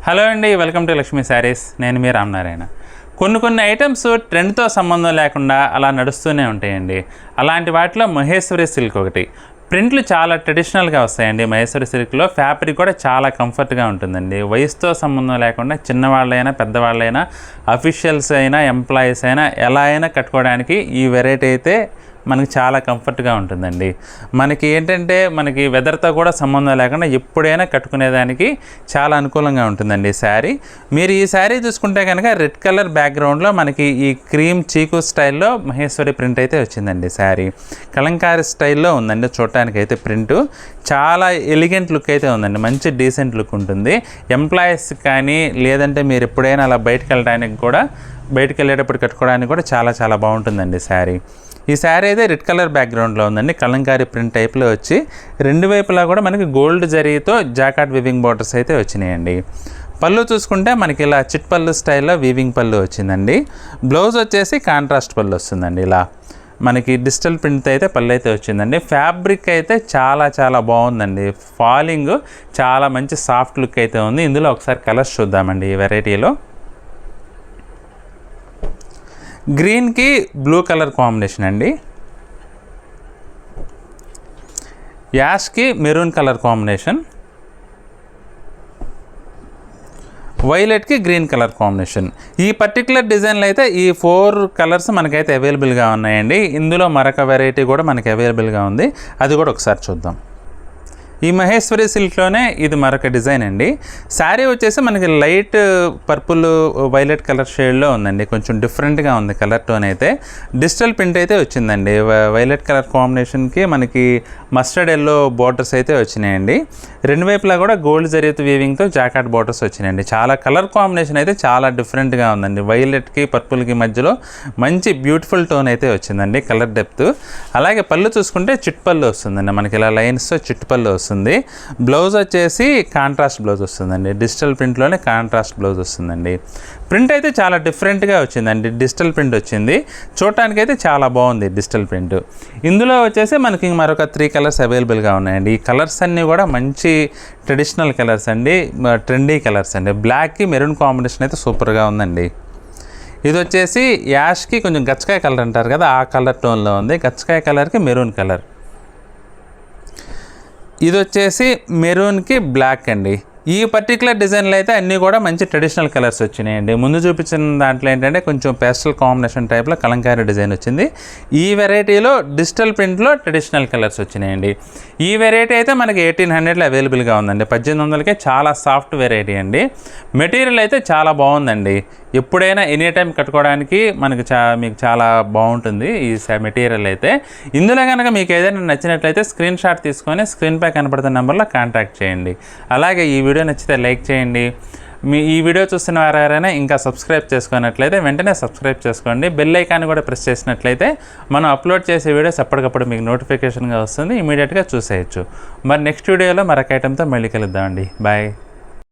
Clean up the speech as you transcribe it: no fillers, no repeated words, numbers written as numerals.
Hello అండి, welcome to Lakshmi saris. నేను మీ రామనారాయణ. కొన్ని ఐటమ్స్ ట్రెండ్తో సంబంధం లేకుండా అలా నడుస్తూనే ఉంటాయండి. అలాంటి వాటిలో మహేశ్వరి సిల్క్ ఒకటి. ప్రింట్లు చాలా ట్రెడిషనల్గా వస్తాయండి. మహేశ్వరి సిల్క్లో ఫ్యాబ్రిక్ కూడా చాలా కంఫర్ట్గా ఉంటుందండి. వయసుతో సంబంధం లేకుండా చిన్నవాళ్ళైనా పెద్దవాళ్ళైనా అఫీషియల్స్ అయినా ఎంప్లాయీస్ అయినా ఎలా అయినా కట్టుకోవడానికి ఈ వెరైటీ అయితే మనకి చాలా కంఫర్ట్గా ఉంటుందండి. మనకి ఏంటంటే మనకి వెదర్తో కూడా సంబంధం లేకుండా ఎప్పుడైనా కట్టుకునేదానికి చాలా అనుకూలంగా ఉంటుందండి ఈ శారీ. మీరు ఈ శారీ చూసుకుంటే కనుక రెడ్ కలర్ బ్యాక్గ్రౌండ్లో మనకి ఈ క్రీమ్ చీకు స్టైల్లో మహేశ్వరి ప్రింట్ అయితే వచ్చిందండి. శారీ కలంకారీ స్టైల్లో ఉందండి. చూడటానికి అయితే ప్రింటు చాలా ఎలిగెంట్ లుక్ అయితే ఉందండి. మంచి డీసెంట్ లుక్ ఉంటుంది. ఎంప్లాయీస్ కానీ లేదంటే మీరు ఎప్పుడైనా అలా బయటకు వెళ్ళేటప్పుడు కట్టుకోవడానికి కూడా చాలా బాగుంటుందండి శారీ. ఈ శారీ అయితే రెడ్ కలర్ బ్యాక్గ్రౌండ్లో ఉందండి. కలంకారీ ప్రింట్ టైప్లో వచ్చి రెండు వైపులా కూడా మనకి గోల్డ్ జరీతో జాకాట్ వీవింగ్ బార్డర్స్ అయితే వచ్చినాయండి. పళ్ళు చూసుకుంటే మనకి ఇలా చిట్ పళ్ళు స్టైల్లో వీవింగ్ పళ్ళు వచ్చిందండి. బ్లౌజ్ వచ్చేసి కాంట్రాస్ట్ పళ్ళు వస్తుందండి. ఇలా మనకి డిజిటల్ ప్రింట్ అయితే పళ్ళు అయితే వచ్చిందండి. ఫ్యాబ్రిక్ అయితే చాలా బాగుందండి. ఫాలింగ్ చాలా మంచి సాఫ్ట్ లుక్ అయితే ఉంది. ఇందులో ఒకసారి కలర్స్ చూద్దామండి. ఈ వెరైటీలో గ్రీన్కి బ్లూ కలర్ కాంబినేషన్ అండి, యాష్కి మెరూన్ కలర్ కాంబినేషన్, వైలెట్కి గ్రీన్ కలర్ కాంబినేషన్. ఈ పర్టికులర్ డిజైన్లో అయితే ఈ 4 కలర్స్ మనకైతే అవైలబుల్గా ఉన్నాయండి. ఇందులో మరొక వెరైటీ కూడా మనకి అవైలబుల్గా ఉంది. అది కూడా ఒకసారి చూద్దాం. ఈ మహేశ్వరి సిల్క్లోనే ఇది మరొక డిజైన్ అండి. శారీ వచ్చేసి మనకి లైట్ పర్పుల్ వైలెట్ కలర్ షేడ్లో ఉందండి. కొంచెం డిఫరెంట్గా ఉంది కలర్ టోన్ అయితే. డిజిటల్ ప్రింట్ అయితే వచ్చిందండి. వైలెట్ కలర్ కాంబినేషన్కి మనకి మస్టర్డ్ ఎల్లో బార్డర్స్ అయితే వచ్చినాయండి. రెండు వైపులా కూడా గోల్డ్ జరీతో వీవింగ్తో జాకాట్ బార్డర్స్ వచ్చినాయండి. చాలా కలర్ కాంబినేషన్ అయితే చాలా డిఫరెంట్గా ఉందండి. వైలెట్కి పర్పుల్కి మధ్యలో మంచి బ్యూటిఫుల్ టోన్ అయితే వచ్చిందండి. Colour depth. అలాగే పళ్ళు చూసుకుంటే చిట్ పళ్ళు వస్తుందండి. మనకి ఇలా లైన్స్తో చిట్ పళ్ళు వస్తుంది. బ్లౌజ్ వచ్చేసి కాంట్రాస్ట్ బ్లౌజ్ వస్తుందండి. డిజిటల్ ప్రింట్లోనే కాంట్రాస్ట్ బ్లౌజ్ వస్తుందండి. ప్రింట్ అయితే చాలా డిఫరెంట్గా వచ్చిందండి. డిజిటల్ ప్రింట్ వచ్చింది. చూడటానికి అయితే చాలా బాగుంది డిజిటల్ ప్రింట్. ఇందులో వచ్చేసి మనకి మరొక 3 కలర్స్ అవైలబుల్గా ఉన్నాయండి. ఈ కలర్స్ అన్నీ కూడా మంచి ట్రెడిషనల్ కలర్స్ అండి. ట్రెండీ కలర్స్ అండి. బ్లాక్కి మెరూన్ కాంబినేషన్ అయితే సూపర్గా ఉందండి. ఇది వచ్చేసి యాష్కి కొంచెం గచ్చకాయ కలర్ అంటారు కదా, ఆ కలర్ టోన్లో ఉంది. గచ్చకాయ కలర్కి మెరూన్ కలర్. ఇది వచ్చేసి మెరూన్కి బ్లాక్ అండి. ఈ పర్టికులర్ డిజైన్లో అయితే అన్నీ కూడా మంచి ట్రెడిషనల్ కలర్స్ వచ్చినాయండి. ముందు చూపించిన దాంట్లో ఏంటంటే కొంచెం పేస్టల్ కాంబినేషన్ టైప్లో కలంకారీ డిజైన్ వచ్చింది. ఈ వెరైటీలో డిజిటల్ ప్రింట్లో ట్రెడిషనల్ కలర్స్ వచ్చినాయండి. ఈ వెరైటీ అయితే మనకి 1800లో అవైలబుల్గా ఉందండి. 1800కే చాలా సాఫ్ట్ వెరైటీ అండి. మెటీరియల్ అయితే చాలా బాగుందండి. ఎప్పుడైనా ఎనీ టైం కట్టుకోవడానికి మనకి మీకు చాలా బాగుంటుంది ఈ మెటీరియల్ అయితే. ఇందులో కనుక మీకు ఏదైనా నచ్చినట్లయితే స్క్రీన్ షాట్ తీసుకొని స్క్రీన్పై కనపడుతున్న నెంబర్లో కాంటాక్ట్ చేయండి. అలాగే ఈ వీడియో నచ్చితే లైక్ చేయండి. ఈ వీడియో చూస్తున్న వారు ఎవరైనా ఇంకా సబ్స్క్రైబ్ చేసుకున్నట్లయితే వెంటనే సబ్స్క్రైబ్ చేసుకోండి. బెల్ ఐకాన్ కూడా ప్రెస్ చేసినట్లయితే మనం అప్లోడ్ చేసే వీడియోస్ ఎప్పటికప్పుడు మీకు నోటిఫికేషన్గా వస్తుంది. ఇమీడియట్గా చూసేయచ్చు. మరి నెక్స్ట్ వీడియోలో మరొక ఐటెంతో మళ్ళీ కలుద్దామండి. బాయ్.